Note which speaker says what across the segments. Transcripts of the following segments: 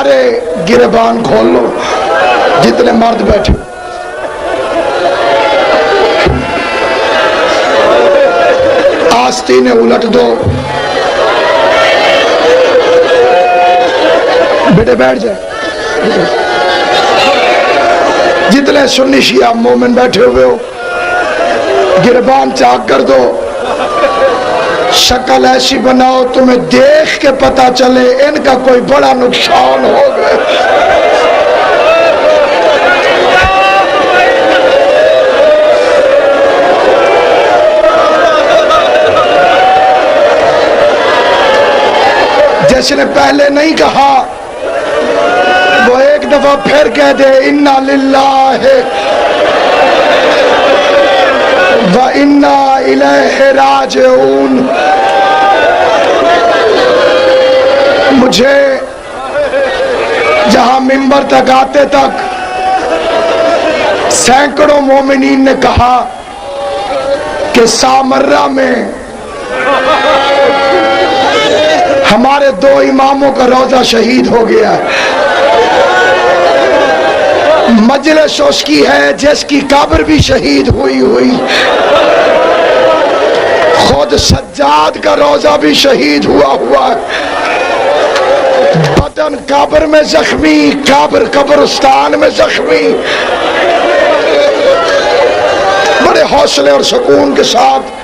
Speaker 1: سارے گریبان کھول لو جتنے مرد بیٹھے. آستینیں الٹ دو. بیٹے بیٹھ جائے. جتنے سنی شیعہ مومن بیٹھے ہوئے ہو گریبان چاک کر دو. شکل ایسی بناؤ تمہیں دیکھ کے پتا چلے ان کا کوئی بڑا نقصان ہو گیا. جس نے پہلے نہیں کہا وہ ایک دفعہ پھر کہہ دے انا للہ و انا الیہ راجعون. مجھے جہاں منبر تک آتے تک سینکڑوں مومنین نے کہا کہ سامرہ میں ہمارے 2 اماموں کا روضہ شہید ہو گیا ہے. مجلس اس کی ہے جس کی قبر بھی شہید ہوئی. خود سجاد کا روضہ بھی شہید ہوا ہے. بدن قبر میں زخمی, قبرستان میں زخمی. بڑے حوصلے اور سکون کے ساتھ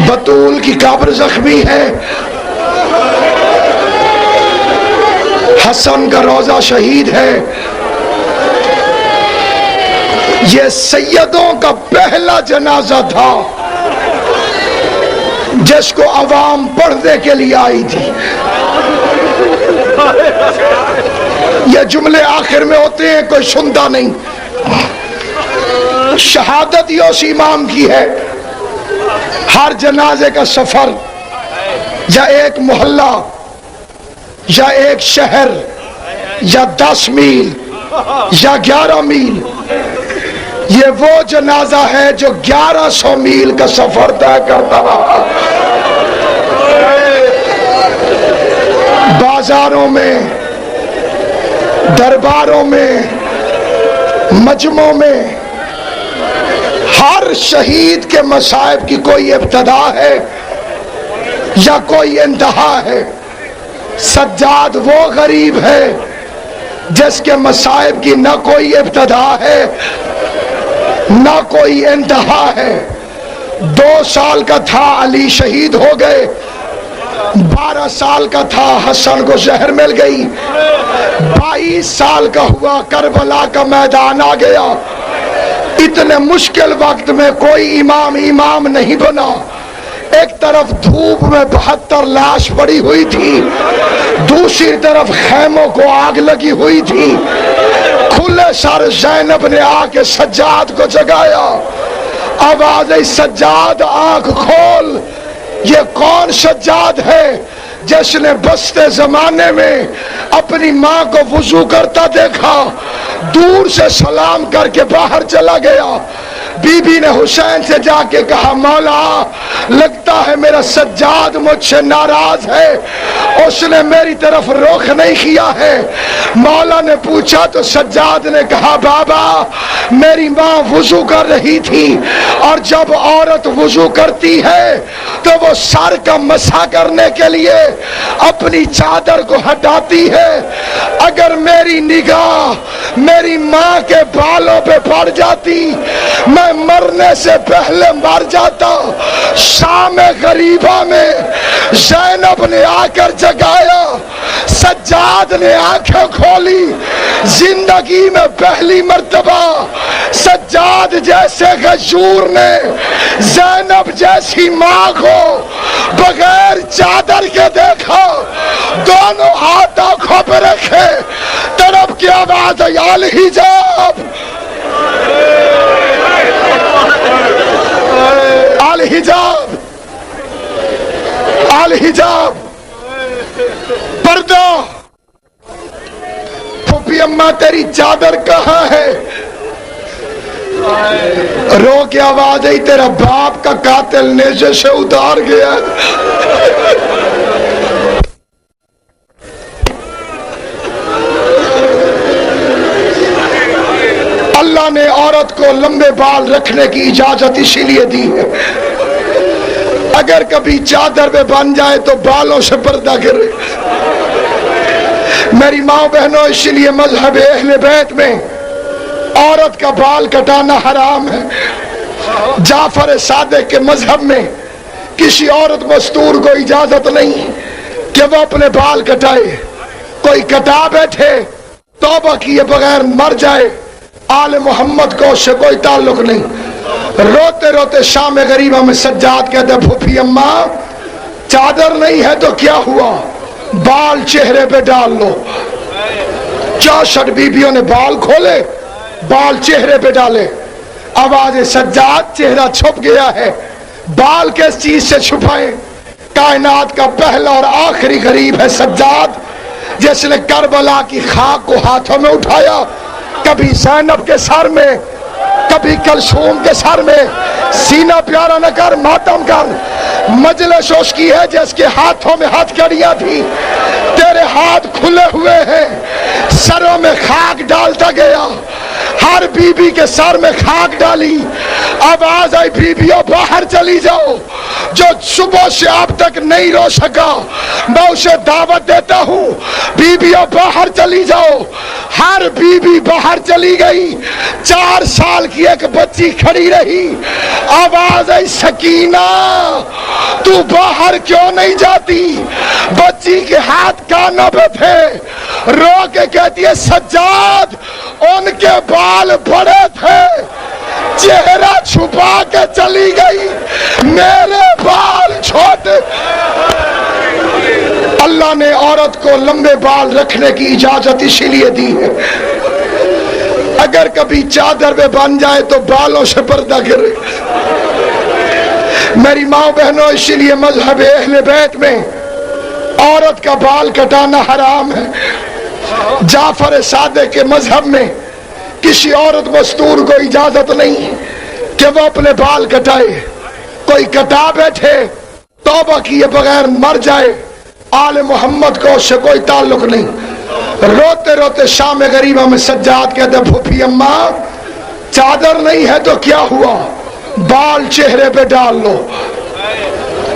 Speaker 1: بطول کی قبر زخمی ہے, حسن کا روضہ شہید ہے. یہ سیدوں کا پہلا جنازہ تھا جس کو عوام پڑھنے کے لیے آئی تھی. یہ جملے آخر میں ہوتے ہیں, کوئی سنتا نہیں. شہادت یہ اس امام کی ہے. ہر جنازے کا سفر یا ایک محلہ یا ایک شہر یا 10 میل یا 11 میل, یہ وہ جنازہ ہے جو 1100 میل کا سفر طے کرتا رہا. بازاروں میں, درباروں میں, مجمعوں میں ہر شہید کے مصائب کی کوئی ابتدا ہے یا کوئی انتہا ہے. سجاد وہ غریب ہے جس کے مصائب کی نہ کوئی ابتدا ہے نہ کوئی انتہا ہے. 2 سال کا تھا علی شہید ہو گئے, 12 سال کا تھا حسن کو زہر مل گئی, 22 سال کا ہوا کربلا کا میدان آ گیا. اتنے مشکل وقت میں کوئی امام نہیں بنا. ایک طرف دھوپ میں 72 لاش پڑی ہوئی تھی, دوسری طرف خیموں کو آگ لگی ہوئی تھی. کھلے سر زینب نے آ کے سجاد کو جگایا. آواز آئی سجاد آنکھ کھول. یہ کون سجاد ہے جس نے بستے زمانے میں اپنی ماں کو وضو کرتا دیکھا, دور سے سلام کر کے باہر چلا گیا. بی بی نے حسین سے جا کے کہا مولا لگتا ہے میرا سجاد مجھ سے ناراض ہے, اس نے میری طرف رخ نہیں کیا ہے. مولا نے پوچھا تو سجاد نے کہا بابا میری ماں وضو کر رہی تھی, اور جب عورت وضو کرتی ہے تو وہ سر کا مسح کرنے کے لیے اپنی چادر کو ہٹاتی ہے. اگر میری نگاہ میری ماں کے بالوں پہ پڑ جاتی میں مرنے سے پہلے مر جاتا. شام غریبہ میں زینب نے آ کر جگایا, سجاد نے آنکھیں کھولی. زندگی میں پہلی مرتبہ سجاد جیسے غیور نے زینب جیسی ماں کو بغیر چادر کے دیکھا. دونوں ہاتھ آنکھوں پہ رکھے, تڑپ کی آواز آئی الحجاب الحجاب الحجاب, پردہ. پھوپھی اماں تیری چادر کہاں ہے؟ رو کے آواز آئی تیرا باپ کا قاتل نیزے سے اتار گیا. اللہ نے عورت کو لمبے بال رکھنے کی اجازت اسی لیے دی ہے اگر کبھی چادر میں بن جائے تو بالوں سے پردہ گرے. میری ماں بہنوں، اسی لیے مذہب اہل بیت میں عورت کا بال کٹانا حرام ہے. جعفر صادق کے مذہب میں کسی عورت مستور کو اجازت نہیں کہ وہ اپنے بال کٹائے. کوئی کٹا بیٹھے توبہ کیے بغیر مر جائے، آل محمد کو اس سے کوئی تعلق نہیں. روتے روتے شام غریبہ میں سجاد کہتے پھوپھی اماں چادر نہیں ہے تو کیا ہوا، بال چہرے پہ ڈال لو. 64 بیبیوں نے بال کھولے، بال چہرے پہ ڈالے. آواز سجاد چہرہ چھپ گیا ہے. بال کس چیز سے چھپائیں؟ کائنات کا پہلا اور آخری غریب ہے سجاد، جس نے کربلا کی خاک کو ہاتھوں میں اٹھایا، کبھی زینب کے سر میں، کبھی کلثوم کے سر میں. سینہ پیارا نہ کر، ماتم کر. مجلس اس کی ہے جس کے ہاتھوں میں ہتھ کڑیاں تھی، تیرے ہاتھ کھلے ہوئے ہیں، سروں میں خاک ڈالتا گیا. ہر بی بی کے سر میں خاک ڈالی. آواز آئی بیبیوں باہر چلی جاؤ. جو صبح سے اب تک نہیں رو سکا میں اسے دعوت دیتا ہوں، بیبیوں باہر چلی جاؤ. ہر بی بی باہر چلی گئی. 4 سال کی ایک بچی کھڑی رہی. آواز آئی سکینہ تو باہر کیوں نہیں جاتی؟ بچی کے ہاتھ کانوں پہ تھے. رو کے کہتی ہے سجاد ان کے بال بڑے تھے، چہرہ چھپا کے چلی گئی، میرے بال چھوٹے. اللہ نے عورت کو لمبے بال رکھنے کی اجازت اسی لیے دی ہے اگر کبھی چادر میں بن جائے تو بالوں سے پردہ گرے. میری ماں بہنوں، اسی لیے مذہب اہل بیت میں عورت کا بال کٹانا حرام ہے. جعفر صادق کے مذہب میں کسی عورت مستور کو اجازت نہیں کہ وہ اپنے بال کٹائے. کوئی کٹا بیٹھے توبہ کیے بغیر مر جائے، آل محمد کو اس سے کوئی تعلق نہیں. روتے روتے شام غریبہ میں سجاد کہتے پھوپھی اماں چادر نہیں ہے تو کیا ہوا، بال چہرے پہ ڈال لو.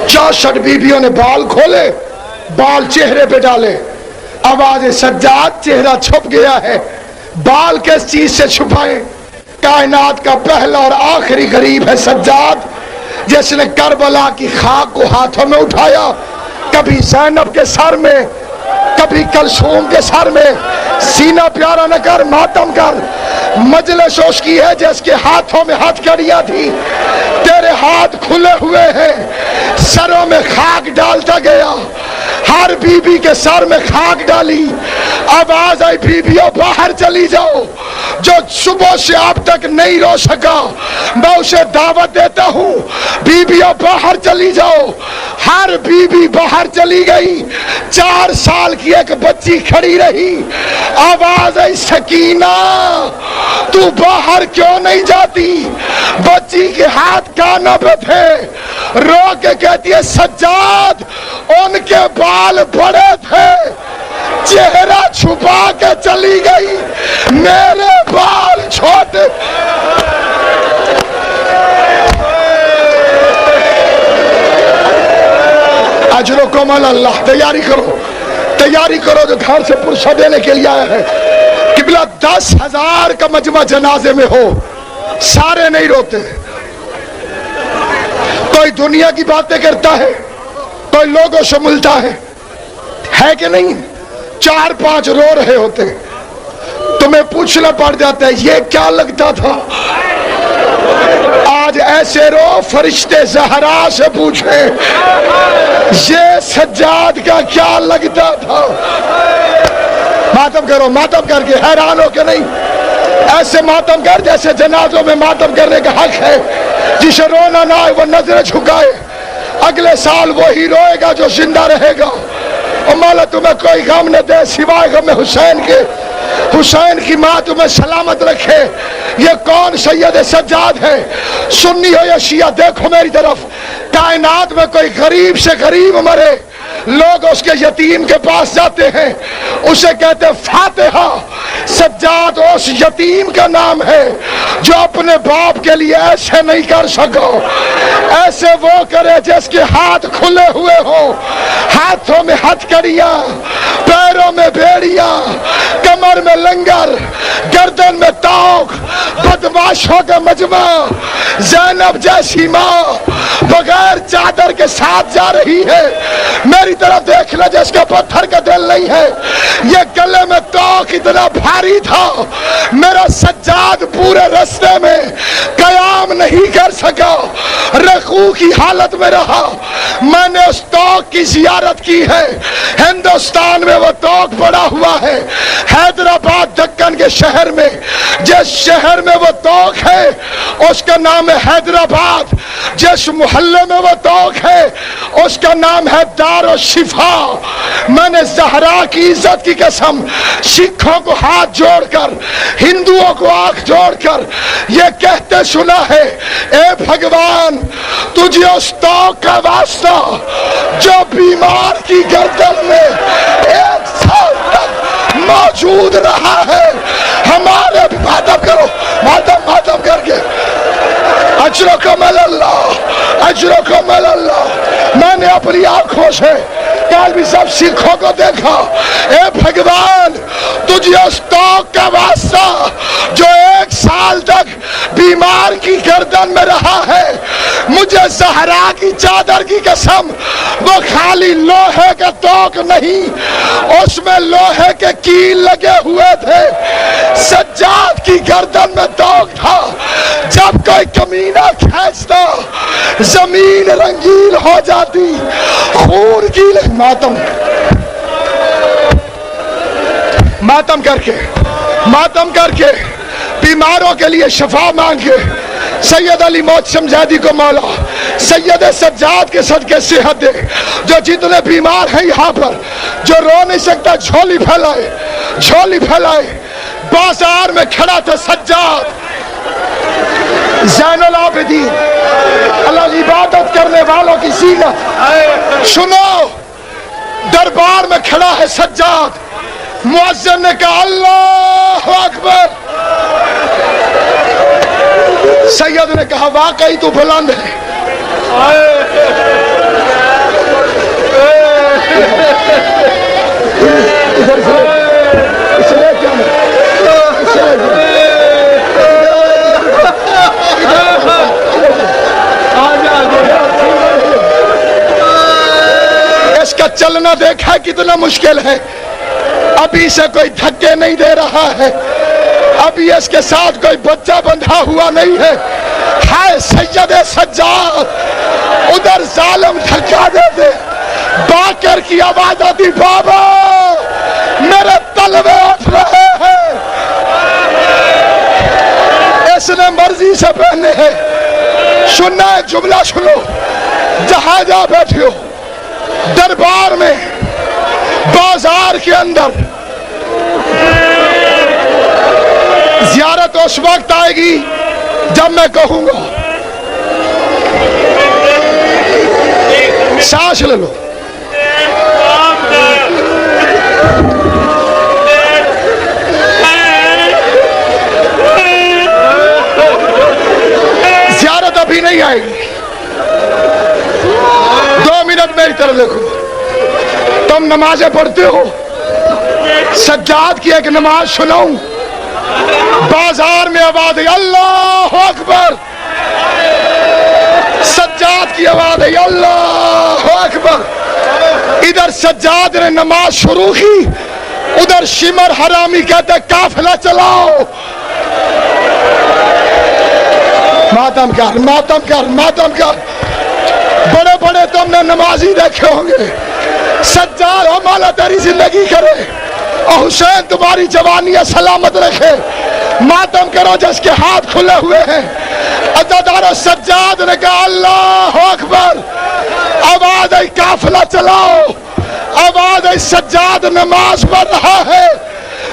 Speaker 1: 64 بیبیوں نے بال کھولے، بال چہرے پہ ڈالے. آواز سجاد چہرہ چھپ گیا ہے. بال کس چیز سے چھپائیں؟ کائنات کا پہلا اور آخری غریب ہے سجاد، جس نے کربلا کی خاک کو ہاتھوں میں اٹھایا، کبھی زینب کے سر میں، کبھی کلثوم کے سر میں. سینہ پیارا نہ کر، ماتم کر. مجلس اس کی ہے جس کے ہاتھوں میں ہتھ کڑیاں تھی، تیرے ہاتھ کھلے ہوئے ہیں، سروں میں خاک ڈالتا گیا. ہر بی بی کے سر میں خاک ڈالی. آواز آئی بیبیوں باہر چلی جاؤ. جو صبح سے اب تک نہیں رو سکا میں اسے دعوت دیتا ہوں، بیبیوں باہر چلی جاؤ. ہر بی بی باہر چلی گئی. 4 سال کی ایک بچی کھڑی رہی. آواز آئی سکینہ تو باہر کیوں نہیں جاتی؟ بچی کے ہاتھ کانوں پہ تھے. رو کے کہتی ہے سجاد ان کے بال بڑے تھے، چہرہ چھپا کے چلی گئی، میرے بال چھوٹے. اجرکم اللہ. تیاری کرو، تیاری کرو جو گھر سے پرسہ دینے کے لیے آیا ہے. قبلہ 10,000 کا مجمع جنازے میں ہو، سارے نہیں روتے. کوئی دنیا کی باتیں کرتا ہے، کوئی لوگوں سے ملتا ہے کہ نہیں؟ 4-5 رو رہے ہوتے، تمہیں پوچھنا پڑ جاتا ہے یہ کیا لگتا تھا. آج ایسے رو فرشتے زہرا سے پوچھیں یہ سجاد کا کیا لگتا تھا. ماتم کرو، ماتم کر کے حیران ہو کہ نہیں. ایسے ماتم کر جیسے جنازوں میں ماتم کرنے کا حق ہے. جسے رونا نہ آئے وہ نظریں جھکائے، اگلے سال وہی روئے گا جو زندہ رہے گا. اور مولا تمہیں کوئی غم نہ دے سوائے غم حسین کے. حسین کی ماں تمہیں سلامت رکھے. یہ کون سید سجاد ہے؟ سنی ہو یا شیعہ، دیکھو میری طرف. کائنات میں کوئی غریب سے غریب مرے، لوگ اس کے یتیم کے پاس جاتے ہیں، اسے کہتے فاتحہ. سجاد اس یتیم کا نام ہے جو اپنے باپ کے لیے ایسے نہیں کر سکو. ایسے وہ کرے جس کے ہاتھ کھلے ہوئے ہوں، ہاتھوں میں ہتھکڑیاں، پیروں میں بیڑیاں، کمر میں لنگر، گردن میں توق. بدماشوں کا مجمع. زینب جیسی ماں بغیر چادر کے ساتھ جا رہی ہے. میری طرف دیکھ لے جس کا پتھر کا دل نہیں ہے. یہ گلے میں توق اتنا بھاری تھا، میرا سجاد پورے رستے میں قیام نہیں کر سکا، رکوع کی حالت میں رہا. میں نے اس توق کی زیارت کی ہے. ہندوستان میں وہ توق پڑا ہوا ہے، حیدرآباد دکن کے شہر میں. جس شہر میں وہ توق ہے اس کا نام ہے حیدرآباد. جس محلے میں وہ توق ہے اس کا نام ہے دار الشفا. میں نے زہرا کی عزت کی قسم سکھوں کو ہاتھ جوڑ کر، ہندوؤں کو آنکھ جوڑ کر یہ کہتے سنا ہے، اے بھگوان تجھے اس توق کا واسطہ جو بیمار کی گردن میں 1 سال تک موجود رہا ہے. ہمارے ماتم کرو، ماتم کر کے اجرکم اللہ، اجرکم اللہ. میں نے اپنی آنکھوں سے کل بھی سب سکھوں کو دیکھا. اے بھگوان تجھے اس توق کا واسطہ جو 1 سال تک بیمار کی گردن میں رہا ہے، مجھے زہرا کی چادر کی قسم وہ خالی لوہے کا توق نہیں، اس میں لوہے کے کیل لگے ہوئے تھے. سجاد کی گردن میں توق تھا. جب کوئی کمینہ کھینچتا زمین رنگین ہو جاتی. خون کی ماتم کر کے بیماروں کے لیے شفا مانگے. سید علی محتشم زیدی کو مولا سید سجاد کے صدقے صحت دے. جو جتنے بیمار ہیں یہاں پر، جو رو نہیں سکتا جھولی پھیلائے، جھولی پھیلائے. بازار میں کھڑا تھا سجاد زین العابدین، اللہ کی عبادت کرنے والوں کی زینت. سنو، دربار میں کھڑا ہے سجاد. مؤذن نے کہا اللہ اکبر. سید نے کہا واقعی تو بلند ہے. اس کا چلنا دیکھا کتنا مشکل ہے. ابھی سے کوئی دھکے نہیں دے رہا ہے، ابھی اس کے ساتھ کوئی بچہ بندھا ہوا نہیں ہے. ہائے سید سجاد، ادھر ظالم دھکا دے دے. باقر کی آواز آتی بابا میرے تلوے اٹھ رہے ہیں. اس نے مرضی سے پہنے ہیں. سننا ہے جملہ سنو، جہاں جہاں بیٹھے ہو، دربار میں، بازار کے اندر، زیارت اس وقت آئے گی جب میں کہوں گا. سانس لے لو. زیارت ابھی نہیں آئے گی. 2 منٹ میری طرف دیکھو. تم نمازیں پڑھتے ہو، سجاد کی ایک نماز سناؤں. بازار میں آواز ہے اللہ اکبر. سجاد کی آواز ہے اللہ اکبر. ادھر سجاد نے نماز شروع کی، ادھر شمر حرامی کہتے قافلہ چلاؤ. ماتم کر، ماتم کر، ماتم کر. بڑے بڑے تم نے نمازی دیکھے ہوں گے. سجاد ہو مولا تیری زندگی کرے اور حسین تمہاری جوانی سلامت رکھے. ماتم کرو جس کے ہاتھ کھلے ہوئے ہیں. عزادارو سجاد نے کہا اللہ اکبر. آواز آئی قافلہ چلاؤ. آواز آئی سجاد نماز پڑھ رہا ہے.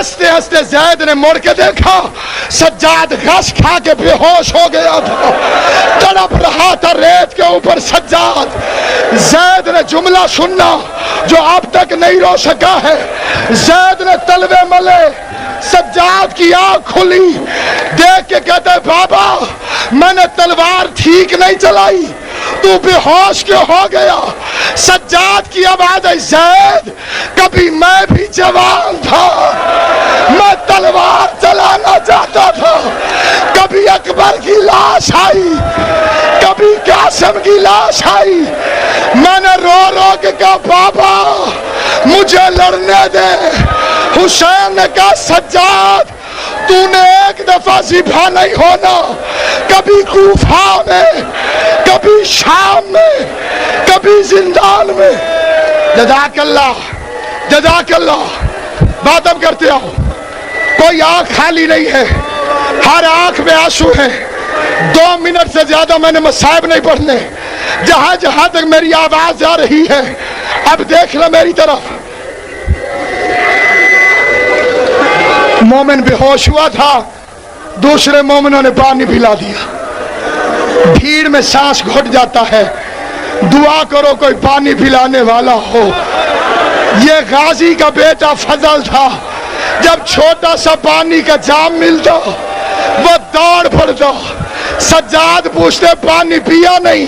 Speaker 1: ہنستے ہنستے زید نے مڑ کے دیکھا، سجاد گھاس کھا کے بے ہوش ہو گیا تھا، تڑپ رہا تھا ریت کے اوپر سجاد۔ زید نے جملہ سننا جو اب تک نہیں رو سکا ہے۔ زید نے تلوے ملے، سجاد کی آنکھ کھلی، دیکھ کے کہتے بابا میں نے تلوار ٹھیک نہیں چلائی، تو بے ہوش کیوں ہو گیا؟ سجاد کی آواز ہے، زید کبھی میں بھی جوان تھا، میں تلوار چلانا چاہتا تھا، کبھی اکبر کی لاش آئی، کبھی قاسم کی لاش آئی، میں نے رو رو کے کہا بابا مجھے لڑنے دے۔ حسین نے کہا سجاد تو نے ایک دفعہ ذبح نہیں ہونا، کبھی کوفہ میں، کبھی شام میں، کبھی زندان میں۔ جزاک اللہ، جزاک اللہ۔ بات ہم کرتے ہو، کوئی آنکھ خالی نہیں ہے، ہر آنکھ میں آنسو ہے۔ 2 منٹ سے زیادہ میں نے مصائب نہیں پڑھنے، جہاں جہاں تک میری آواز جا رہی ہے اب دیکھ لو میری طرف۔ مومن بے ہوش ہوا تھا، دوسرے مومنوں نے پانی پلا دیا۔ بھیڑ میں سانس گھٹ جاتا ہے، دعا کرو کوئی پانی پلانے والا ہو۔ یہ غازی کا بیٹا فضل تھا، جب چھوٹا سا پانی کا جام ملتا وہ دوڑ پڑتا۔ سجاد پوچھتے پانی پیا نہیں؟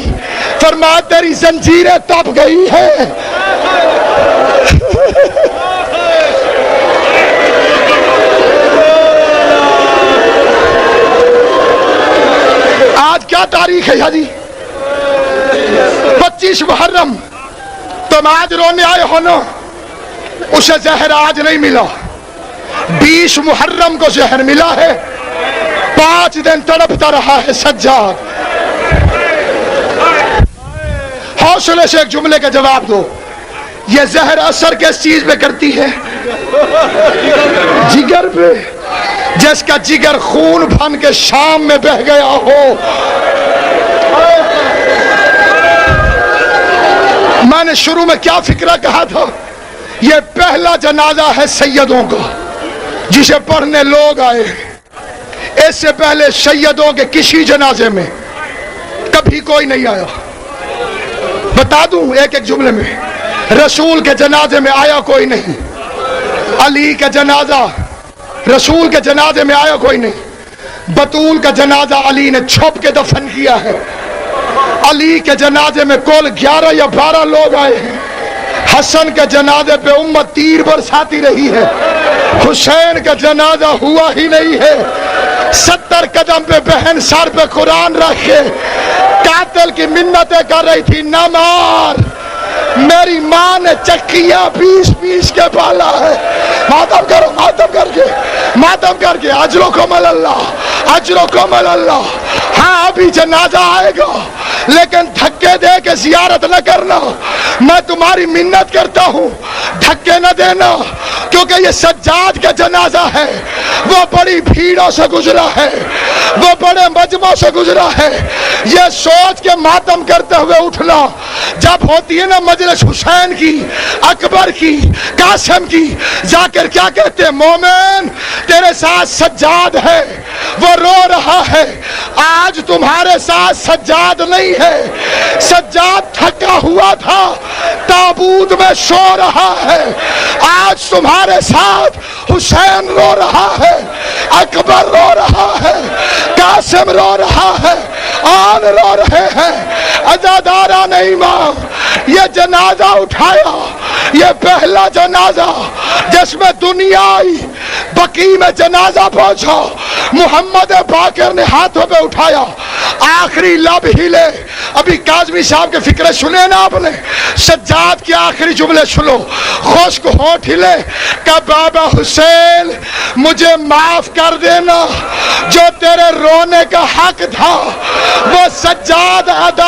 Speaker 1: فرمایا تیری زنجیریں تپ گئی ہیں۔ آج کیا تاریخ ہے جی؟ 25 محرم۔ تم آج رونے آئے ہو نا، اسے زہر آج نہیں ملا، 20 محرم کو زہر ملا ہے، 5 دن تڑپتا رہا ہے سجاد۔ حوصلے سے ایک جملے کا جواب دو، یہ زہر اثر کس چیز پہ کرتی ہے؟ جگر پہ۔ جس کا جگر خون بن کے شام میں بہ گیا ہو۔ میں نے شروع میں کیا فکرہ کہا تھا؟ یہ پہلا جنازہ ہے سیدوں کا جسے پڑھنے لوگ آئے۔ اس سے پہلے سیدوں کے کسی جنازے میں کبھی کوئی نہیں آیا۔ بتا دوں ایک ایک جملے میں، رسول کے جنازے میں آیا کوئی نہیں، علی کا جنازہ رسول کے جنازے میں آیا کوئی نہیں، بطول کا جنازہ علی نے چھپ کے دفن کیا ہے، علی کے جنازے میں کل 11 یا 12 لوگ آئے ہیں، حسن کے جنازے پہ امت تیر برساتی رہی ہے، حسین کا جنازہ ہوا ہی نہیں ہے۔ 70 قدم پہ بہن سر پہ قرآن رکھ کے قاتل کی منتیں کر رہی تھی، نہ مار، میری ماں نے چکیاں پیس کے پالا ہے۔ ماتم کرو، ماتم کر کے، ماتم کر کے، اجرکم اللہ، اجرکم اللہ۔ ہاں ابھی جنازہ آئے گا لیکن دھکے دے کے زیارت نہ کرنا، میں تمہاری منت کرتا ہوں، دھکے نہ دینا، کیونکہ یہ سجاد کا جنازہ ہے، وہ بڑی بھیڑوں سے گزرا ہے، وہ بڑے مجمع سے گزرا ہے۔ یہ سوچ کے ماتم کرتے ہوئے اٹھنا، جب ہوتی ہے نا مجلس حسین کی، اکبر کی، قاسم کی، ذاکر کیا کہتے ہیں؟ مومن تیرے ساتھ سجاد ہے، وہ رو رہا ہے، آج تمہارے ساتھ سجاد نہیں ہے، سجاد تھکا ہوا تھا، تابوت میں سو رہا ہے، آج تمہارے ساتھ حسین رو رہا ہے، اکبر رو رہا ہے، قاسم رو رہا ہے، آن رو رہے ہیں۔ عزاداران امام یہ جنازہ اٹھایا، یہ پہلا جنازہ جس میں دنیا آئی، بقی میں جنازہ پہنچا، محمد باقر نے ہاتھوں پہ اٹھایا، آخری لب ہلے۔ ابھی کاظمی صاحب کے فکرے سنے نا آپ نے، سجاد کے آخری جملے سنو، خشک ہونٹ ہلے کہ بابا حسین مجھے معاف کر دینا، جو تیرے رونے کا حق تھا وہ سجاد ادا